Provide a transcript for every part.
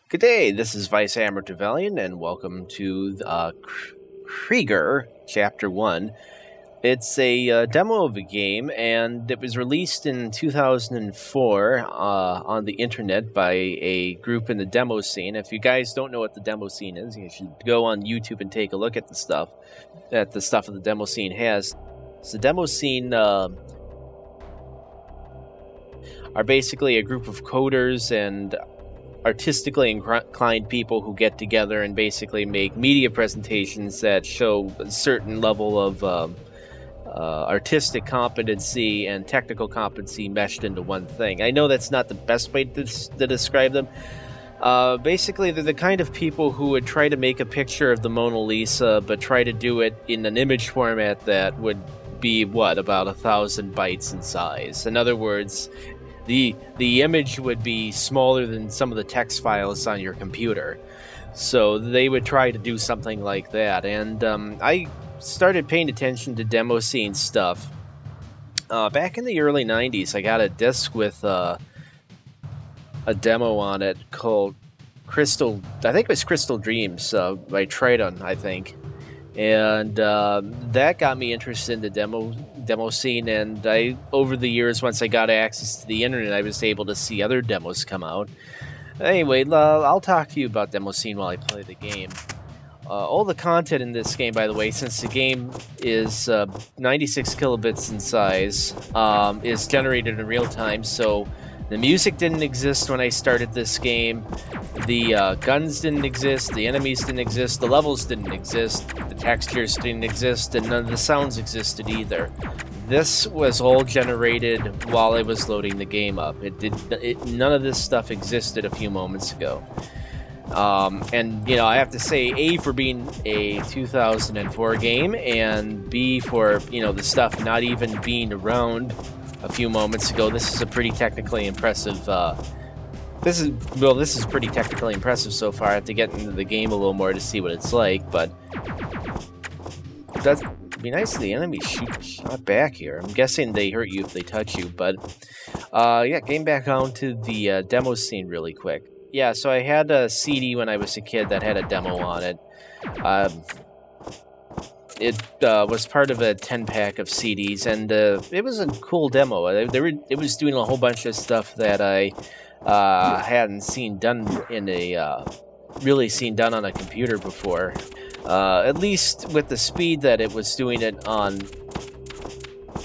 Good day, this is Vice Hammer Trevelyan, and welcome to Krieger Chapter 1. It's a demo of a game, and it was released in 2004 on the internet by a group in the Demoscene. If you guys don't know what the Demoscene is, you should go on YouTube and take a look at the stuff that the stuff of the Demoscene has. So the Demoscene are basically a group of coders and artistically inclined people who get together and basically make media presentations that show a certain level of artistic competency and technical competency meshed into one thing. I know that's not the best way to describe them. Basically, they're the kind of people who would try to make a picture of the Mona Lisa, but try to do it in an image format that would be, about 1,000 bytes in size. In other words, the image would be smaller than some of the text files on your computer. So they would try to do something like that. And I started paying attention to Demoscene stuff. Back in the early 90s, I got a disc with a demo on it called Crystal, I think it was Crystal Dreams by Triton, I think. And that got me interested in the Demoscene, and I, over the years, once I got access to the internet, I was able to see other demos come out. Anyway, I'll talk to you about Demoscene while I play the game. All the content in this game, by the way, since the game is 96 kilobits in size, is generated in real time, so the music didn't exist when I started this game, the guns didn't exist, the enemies didn't exist, the levels didn't exist, the textures didn't exist, and none of the sounds existed either. This was all generated while I was loading the game up. None of this stuff existed a few moments ago. And, I have to say, A, for being a 2004 game, and B, for, the stuff not even being around a few moments ago, this is a pretty technically impressive, this is pretty technically impressive so far. I have to get into the game a little more to see what it's like, but that'd be nice if the enemies shot back here. I'm guessing they hurt you if they touch you, but getting back on to the Demoscene really quick. Yeah, so I had a CD when I was a kid that had a demo on it. It was part of a 10-pack of CDs, and it was a cool demo. It was doing a whole bunch of stuff that I hadn't seen done really seen done on a computer before. At least with the speed that it was doing it on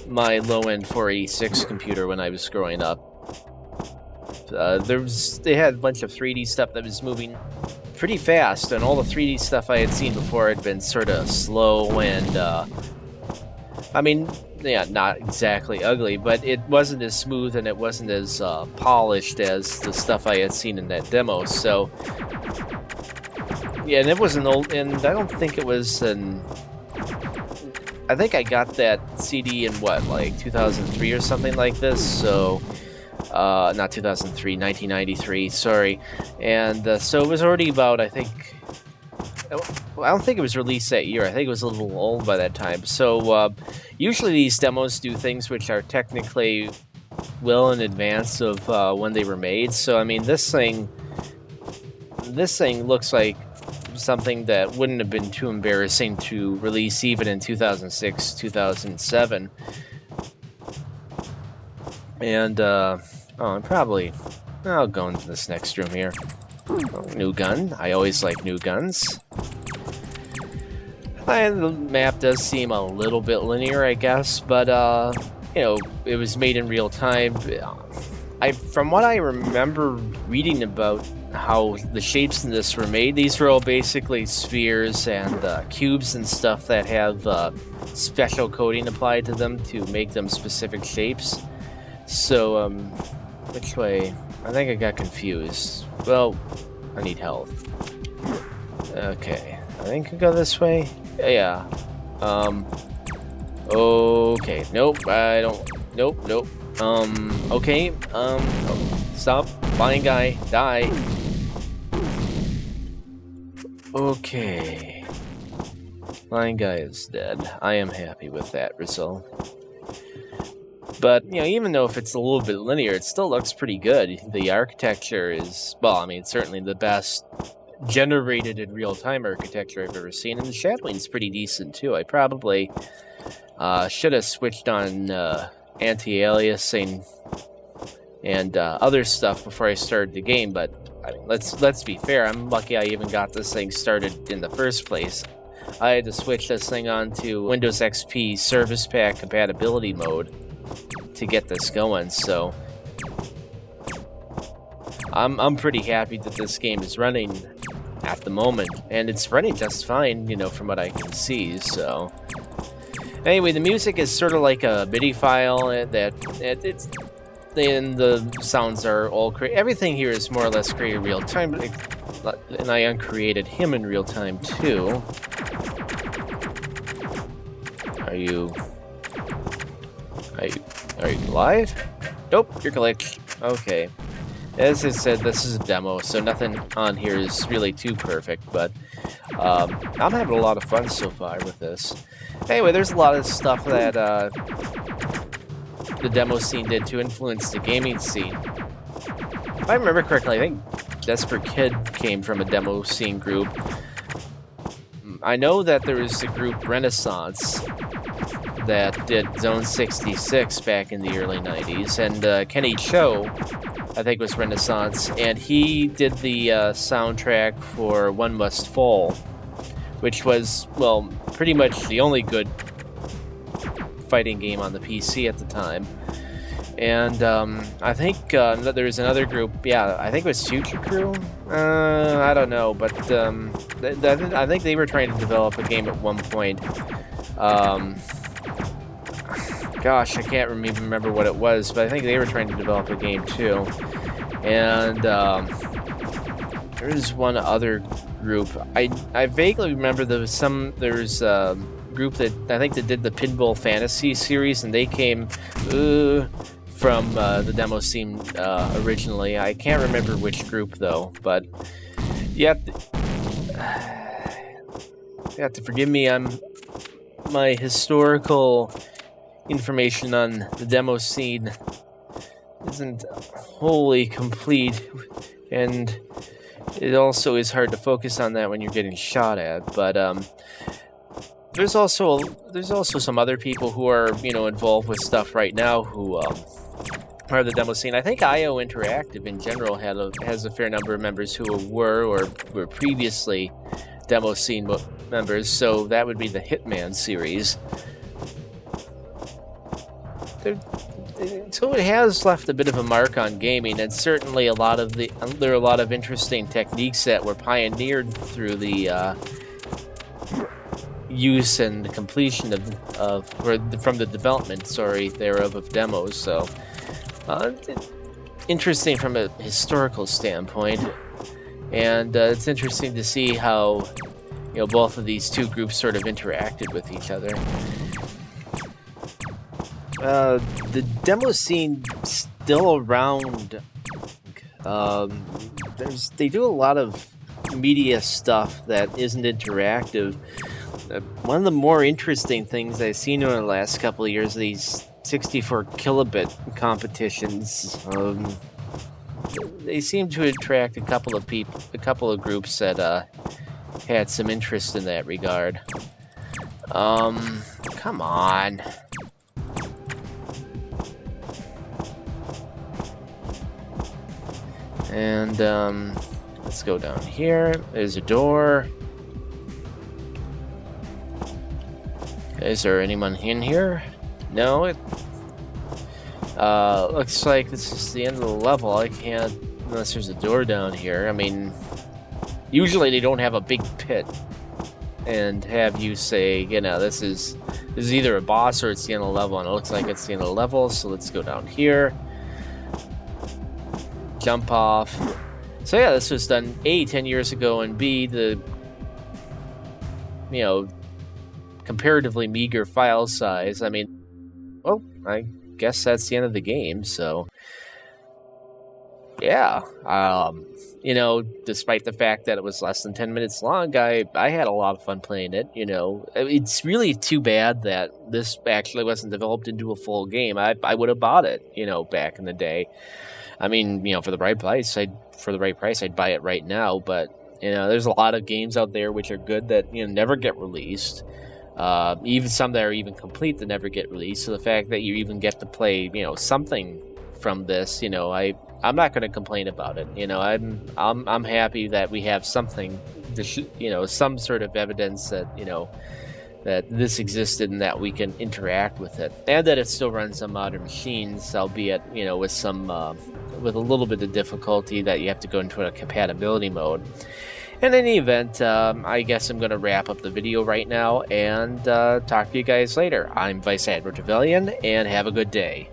my low-end 486 computer when I was growing up. They had a bunch of 3D stuff that was moving pretty fast, and all the 3D stuff I had seen before had been sort of slow and, not exactly ugly, but it wasn't as smooth and it wasn't as polished as the stuff I had seen in that demo, so... Yeah, and it was an old... And I don't think it was an... I think I got that CD in, 2003 or something like this, so... not 2003, 1993, sorry. And so it was already about, I don't think it was released that year. I think it was a little old by that time. So usually these demos do things which are technically well in advance of when they were made. So, this thing looks like something that wouldn't have been too embarrassing to release even in 2006, 2007. And, I'll go into this next room here. New gun. I always like new guns. And the map does seem a little bit linear, I guess, but, it was made in real time. From what I remember reading about how the shapes in this were made, these were all basically spheres and cubes and stuff that have special coating applied to them to make them specific shapes. So, which way? I think I got confused. Well, I need health. Okay, I think I go this way? Yeah. Okay, nope, I don't... Nope. Okay, stop. Flying guy, die. Okay. Flying guy is dead. I am happy with that result. But, even though if it's a little bit linear, it still looks pretty good. The architecture is, well, I mean, certainly the best generated in real-time architecture I've ever seen, and the shadowing's pretty decent, too. I probably should have switched on anti-aliasing and other stuff before I started the game, but I mean, let's be fair, I'm lucky I even got this thing started in the first place. I had to switch this thing on to Windows XP Service Pack compatibility mode to get this going, so I'm pretty happy that this game is running at the moment, and it's running just fine, from what I can see, so... Anyway, the music is sort of like a MIDI file and the sounds are all everything here is more or less created real time, and I uncreated him in real time too. Are you live? Nope, you're glitched. Okay. As I said, this is a demo, so nothing on here is really too perfect, but I'm having a lot of fun so far with this. Anyway, there's a lot of stuff that the demo scene did to influence the gaming scene. If I remember correctly, I think Desperate Kid came from a demo scene group. I know that there was a group Renaissance that did Zone 66 back in the early 90s, and Kenny Cho, I think, was Renaissance, and he did the soundtrack for One Must Fall, which was, well, pretty much the only good fighting game on the PC at the time. And I think there was another group, yeah, I think it was Future Crew? I don't know, but I think they were trying to develop a game at one point. Gosh, I can't even remember what it was, but I think they were trying to develop a game too. And there's one other group. I vaguely remember there's a group that I think that did the Pinball Fantasy series, and they came from the demo scene originally. I can't remember which group though, but you have to forgive me. My historical information on the demo scene isn't wholly complete, and it also is hard to focus on that when you're getting shot at. But there's also some other people who are involved with stuff right now who are the demo scene. I think IO Interactive in general has a fair number of members who were previously demo scene members. So that would be the Hitman series. So it has left a bit of a mark on gaming, and certainly there are a lot of interesting techniques that were pioneered through the use and completion from the development, thereof of demos. So interesting from a historical standpoint, and it's interesting to see how both of these two groups sort of interacted with each other. The demo scene still around. They do a lot of media stuff that isn't interactive. One of the more interesting things I've seen over the last couple of years are these 64 kilobit competitions. They seem to attract a couple of groups that had some interest in that regard. Come on. And let's go down here. There's a door. Is there anyone in here? No, it looks like this is the end of the level. I can't, unless there's a door down here. I mean, usually they don't have a big pit and have you say, this is either a boss or it's the end of the level, and it looks like it's the end of the level, so let's go down here. Jump off. So yeah, this was done A, 10 years ago, and B, the comparatively meager file size. I mean, well, I guess that's the end of the game, so. yeah, you know, despite the fact that it was less than 10 minutes long, I had a lot of fun playing it. You know, it's really too bad that this actually wasn't developed into a full game. I would have bought it, you know, back in the day. I mean, you know, for the right price, I'd buy it right now. But you know, there's a lot of games out there which are good that, you know, never get released. Even some that are even complete that never get released. So the fact that you even get to play, you know, something from this, you know, I'm not going to complain about it. You know, I'm happy that we have something, you know, some sort of evidence that, you know, that this existed and that we can interact with it, and that it still runs on modern machines, albeit, you know, with some with a little bit of difficulty that you have to go into a compatibility mode. In any event, I guess I'm going to wrap up the video right now and talk to you guys later. I'm Vice Admiral Trevelyan, and have a good day.